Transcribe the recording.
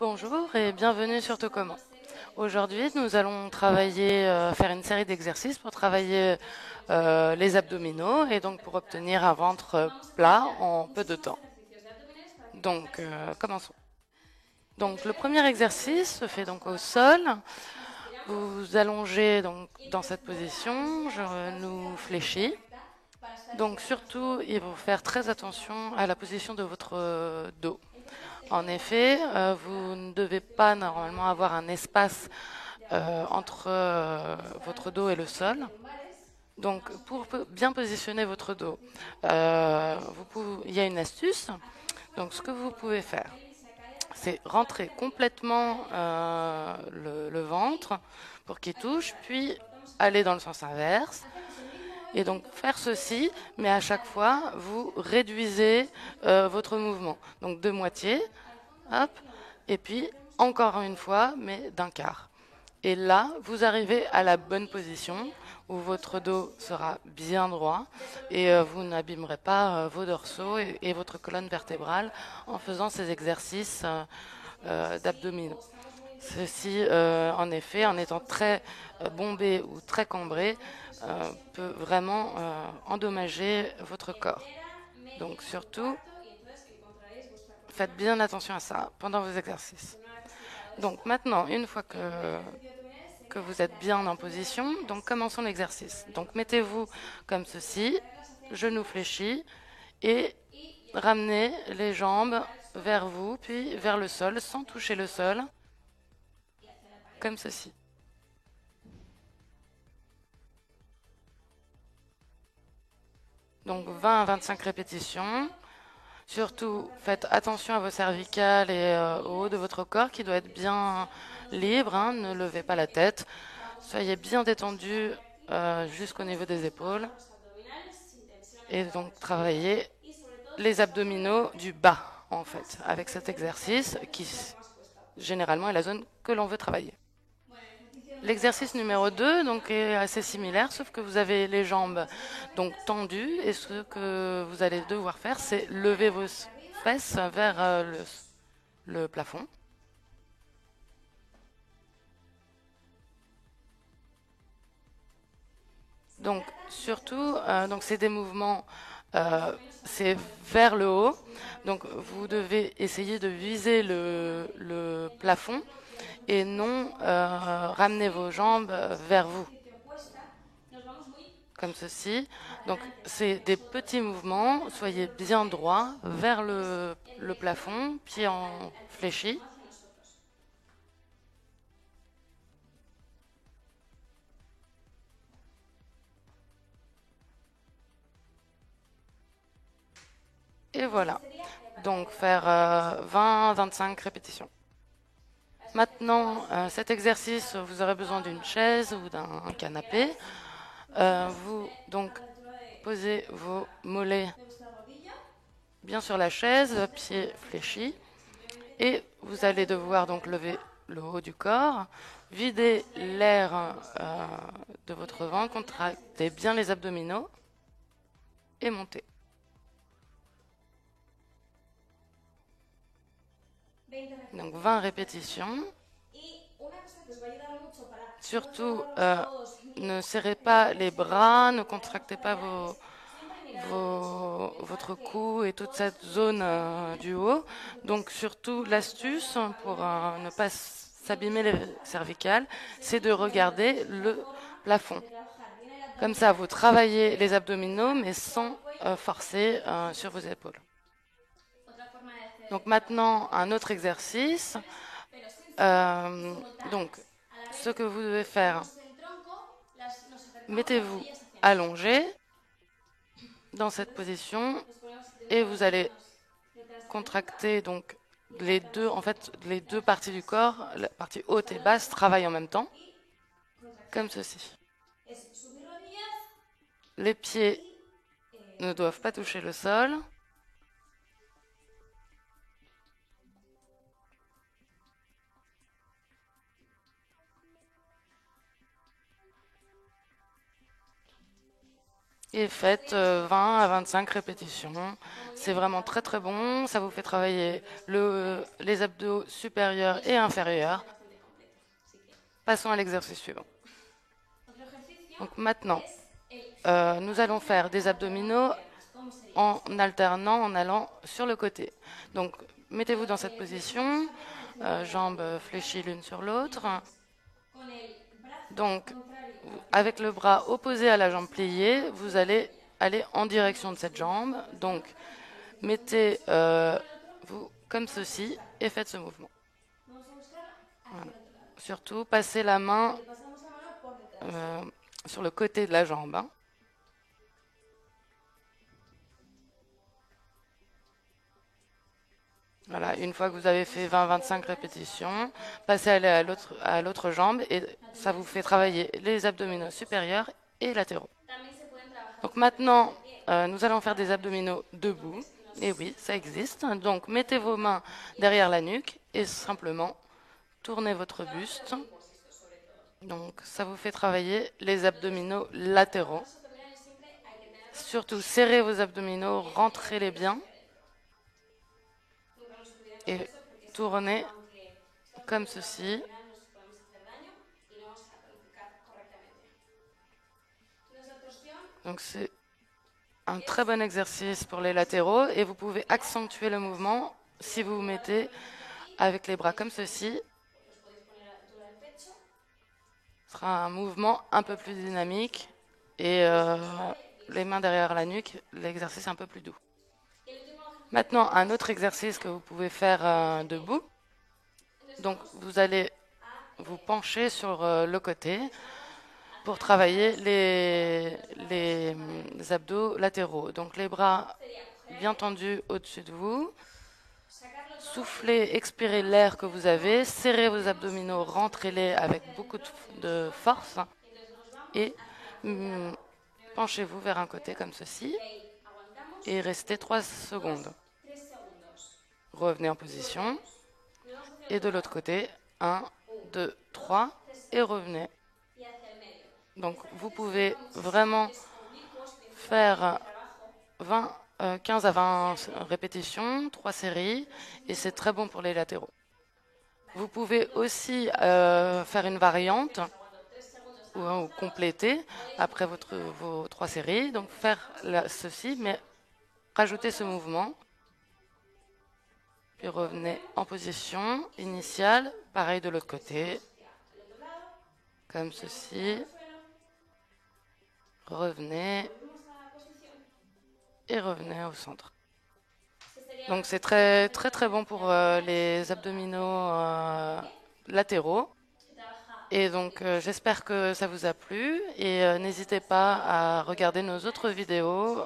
Bonjour et bienvenue sur Tocomo. Aujourd'hui, nous allons travailler, faire une série d'exercices pour travailler les abdominaux et donc pour obtenir un ventre plat en peu de temps. Donc, commençons. Donc, le premier exercice se fait donc au sol. Vous vous allongez donc dans cette position, genou fléchi. Donc, surtout, il faut faire très attention à la position de votre dos. En effet, vous ne devez pas normalement avoir un espace entre votre dos et le sol. Donc, pour bien positionner votre dos, il y a une astuce. Donc, ce que vous pouvez faire, c'est rentrer complètement le ventre pour qu'il touche, puis aller dans le sens inverse. Et donc, faire ceci, mais à chaque fois, vous réduisez votre mouvement. Donc, de moitié, hop, et puis encore une fois, mais d'un quart. Et là, vous arrivez à la bonne position où votre dos sera bien droit et vous n'abîmerez pas vos dorsaux et votre colonne vertébrale en faisant ces exercices d'abdominaux. Ceci, en effet, en étant très bombé ou très cambré, peut vraiment endommager votre corps. Donc surtout, faites bien attention à ça pendant vos exercices. Donc maintenant, une fois que vous êtes bien en position, donc commençons l'exercice. Donc mettez-vous comme ceci, genoux fléchis, et ramenez les jambes vers vous, puis vers le sol, sans toucher le sol, comme ceci. Donc 20 à 25 répétitions. Surtout, faites attention à vos cervicales et au haut de votre corps qui doit être bien libre, hein, ne levez pas la tête. Soyez bien détendu jusqu'au niveau des épaules. Et donc, travaillez les abdominaux du bas, en fait, avec cet exercice qui, généralement, est la zone que l'on veut travailler. L'exercice numéro 2 donc, est assez similaire, sauf que vous avez les jambes donc, tendues. Et ce que vous allez devoir faire, c'est lever vos fesses vers le plafond. Donc, surtout, donc c'est des mouvements, c'est vers le haut. Donc, vous devez essayer de viser le plafond et non ramener vos jambes vers vous, comme ceci. Donc, c'est des petits mouvements. Soyez bien droit vers le plafond, pieds en fléchi. Et voilà. Donc, faire 20-25 répétitions. Maintenant, cet exercice, vous aurez besoin d'une chaise ou d'un canapé. Vous donc posez vos mollets bien sur la chaise, pieds fléchis, et vous allez devoir donc lever le haut du corps, vider l'air de votre ventre, contractez bien les abdominaux et montez. Donc 20 répétitions. Surtout, ne serrez pas les bras, ne contractez pas votre cou et toute cette zone du haut. Donc surtout, l'astuce pour ne pas s'abîmer les cervicales, c'est de regarder le plafond. Comme ça, vous travaillez les abdominaux, mais sans forcer sur vos épaules. Donc maintenant, un autre exercice. Donc, ce que vous devez faire, mettez-vous allongé dans cette position et vous allez contracter donc les deux parties du corps, la partie haute et basse travaillent en même temps, comme ceci. Les pieds ne doivent pas toucher le sol. et faites 20 à 25 répétitions. C'est vraiment très très bon. Ça vous fait travailler les abdos supérieurs et inférieurs. Passons à l'exercice suivant. Donc maintenant, nous allons faire des abdominaux en alternant, en allant sur le côté. Donc, mettez-vous dans cette position, jambes fléchies l'une sur l'autre. Donc, avec le bras opposé à la jambe pliée, vous allez aller en direction de cette jambe. Donc, mettez-vous comme ceci et faites ce mouvement. Voilà. Surtout, passez la main sur le côté de la jambe. Hein. Voilà, une fois que vous avez fait 20-25 répétitions, passez à l'autre jambe et ça vous fait travailler les abdominaux supérieurs et latéraux. Donc maintenant, nous allons faire des abdominaux debout. Et oui, ça existe. Donc mettez vos mains derrière la nuque et simplement tournez votre buste. Donc ça vous fait travailler les abdominaux latéraux. Surtout serrez vos abdominaux, rentrez-les bien. Et tournez comme ceci. Donc c'est un très bon exercice pour les latéraux et vous pouvez accentuer le mouvement si vous vous mettez avec les bras comme ceci. Ce sera un mouvement un peu plus dynamique et les mains derrière la nuque, l'exercice est un peu plus doux. Maintenant, un autre exercice que vous pouvez faire debout. Donc, vous allez vous pencher sur le côté pour travailler les abdos latéraux. Donc, les bras bien tendus au-dessus de vous. Soufflez, expirez l'air que vous avez. Serrez vos abdominaux, rentrez-les avec beaucoup de force. Et penchez-vous vers un côté comme ceci. Et restez 3 secondes. Revenez en position. Et de l'autre côté, 1, 2, 3. Et revenez. Donc, vous pouvez vraiment faire 15 à 20 répétitions, 3 séries. Et c'est très bon pour les latéraux. Vous pouvez aussi faire une variante ou compléter après vos 3 séries. Donc, faire ceci, mais rajouter ce mouvement. Puis revenez en position initiale. Pareil de l'autre côté. Comme ceci. Revenez. Et revenez au centre. Donc c'est très très très bon pour les abdominaux latéraux. Et donc j'espère que ça vous a plu. Et n'hésitez pas à regarder nos autres vidéos